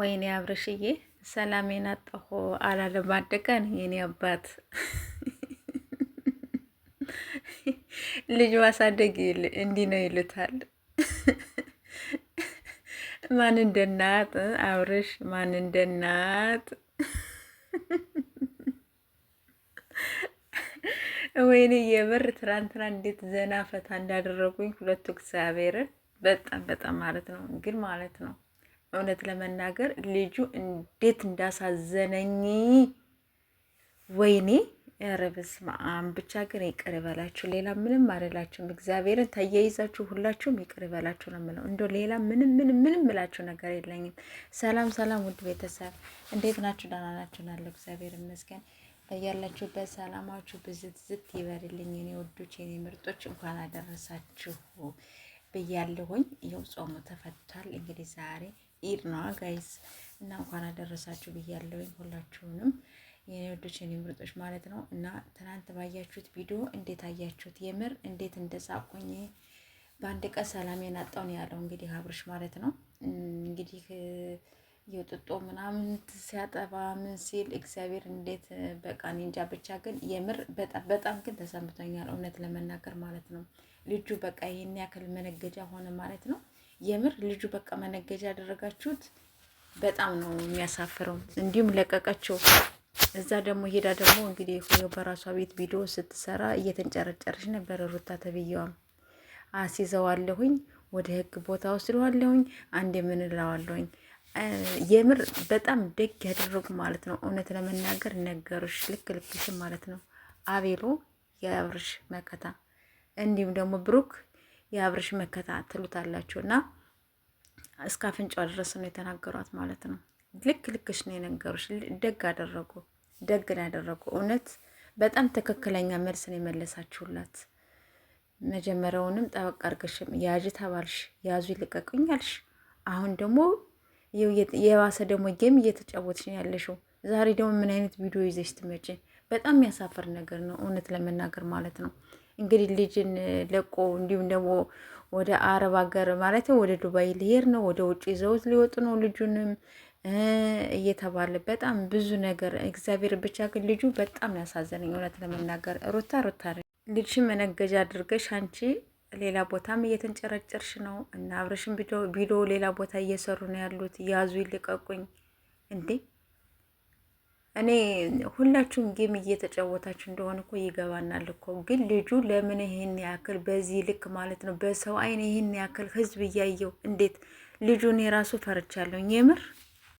ወይኔ አብርሽዬ ሰላሜን አጣሁ አላለማደቀን የኔ አባት ልጅ ማሳደግ እንዲህ ነው ይሉታል። ማን እንደ እናት አብርሽ፣ ማን እንደ እናት። ወይኔ የምር ትናንትና እንዴት ዘና ፈታ እንዳደረጉኝ ሁለቱ እግዚአብሔርን በጣም በጣም ማለት ነው ግን ማለት ነው እውነት ለመናገር ልጁ እንዴት እንዳሳዘነኝ ወይኔ ኧረ በስመ አብ። ብቻ ግን ይቅር ይበላችሁ፣ ሌላ ምንም አይደላችሁም። እግዚአብሔርን ተያይዛችሁ ሁላችሁም ይቅር ይበላችሁ ነው የምለው። እንደው ሌላ ምንም እላችሁ ነገር የለኝም። ሰላም ሰላም፣ ውድ ቤተሰብ እንዴት ናችሁ? ደህና ናችሁ? ናለሁ እግዚአብሔር ይመስገን። ያላችሁበት ሰላማችሁ ብዝት ዝት ይበርልኝ። የኔ ወዶች፣ የኔ ምርጦች እንኳን አደረሳችሁ ብያለሁኝ። ይኸው ጾሙ ተፈቷል። እንግዲህ ዛሬ ኢድ ነው ጋይስ እና እንኳን አደረሳችሁ ብያለሁኝ ሁላችሁንም የኔ ወዶች የኔ ምርጦች ማለት ነው። እና ትናንት ባያችሁት ቪዲዮ እንዴት አያችሁት? የምር እንዴት እንደሳቁኝ በአንድ ቀን ሰላሜን አጣሁ ነው ያለው እንግዲህ አብርሽ ማለት ነው። እንግዲህ የጥጦ ምናምን ሲያጠባ ምን ሲል እግዚአብሔር እንዴት በቃ እኔ እንጃ። ብቻ ግን የምር በጣም ግን ተሰምቶኛል እውነት ለመናገር ማለት ነው። ልጁ በቃ ይሄን ያክል መነገጃ ሆነ ማለት ነው። የምር ልጁ በቃ መነገጃ ያደረጋችሁት በጣም ነው የሚያሳፍረው። እንዲሁም ለቀቀችው። እዛ ደግሞ ሄዳ ደግሞ እንግዲህ ሆዮ በራሷ ቤት ቪዲዮ ስትሰራ እየተንጨረጨረች ነበር። ሩታ ተብዬዋም አስይዘዋለሁኝ፣ ወደ ህግ ቦታ ወስደዋለሁኝ፣ አንድ የምንለዋለሁኝ። የምር በጣም ደግ ያደረጉ ማለት ነው። እውነት ለመናገር ነገሮች ልክሽም ማለት ነው። አቤሎ የአብርሽ መከታ፣ እንዲሁም ደግሞ ብሩክ የአብርሽ መከታ ትሉታላችሁ እና እስከ አፍንጫው ድረስ ነው የተናገሯት ማለት ነው። ልክሽ ነው የነገሩሽ። ደግ አደረጉ፣ ደግ ነው ያደረጉ። እውነት በጣም ትክክለኛ መልስ ነው የመለሳችሁላት። መጀመሪያውንም ጠበቅ አድርገሽም ያዥ ተባልሽ፣ ያዙ ይልቀቁኝ አልሽ። አሁን ደግሞ የባሰ ደግሞ ጌም እየተጫወትሽ ነው ያለሽው። ዛሬ ደግሞ ምን አይነት ቪዲዮ ይዘሽ ትመጪ? በጣም የሚያሳፍር ነገር ነው እውነት ለመናገር ማለት ነው። እንግዲህ ልጅን ለቆ እንዲሁም ደግሞ ወደ አረብ ሀገር ማለት ወደ ዱባይ ሊሄድ ነው፣ ወደ ውጭ ይዘውት ሊወጡ ነው ልጁንም እየተባለ በጣም ብዙ ነገር እግዚአብሔር። ብቻ ግን ልጁ በጣም ያሳዘነኝ እውነት ለመናገር። ሩታ ልጅሽን መነገጃ አድርገሽ አንቺ ሌላ ቦታም እየተንጨረጨርሽ ነው እና አብረሽን ቪዲዮ ሌላ ቦታ እየሰሩ ነው ያሉት። ያዙ ይልቀቁኝ እንዴ! እኔ ሁላችሁም ጌም እየተጫወታችሁ እንደሆነ እኮ ይገባናል እኮ። ግን ልጁ ለምን ይሄን ያክል በዚህ ልክ ማለት ነው በሰው አይን ይሄን ያክል ህዝብ እያየው እንዴት ልጁን የራሱ ፈርቻለሁ የምር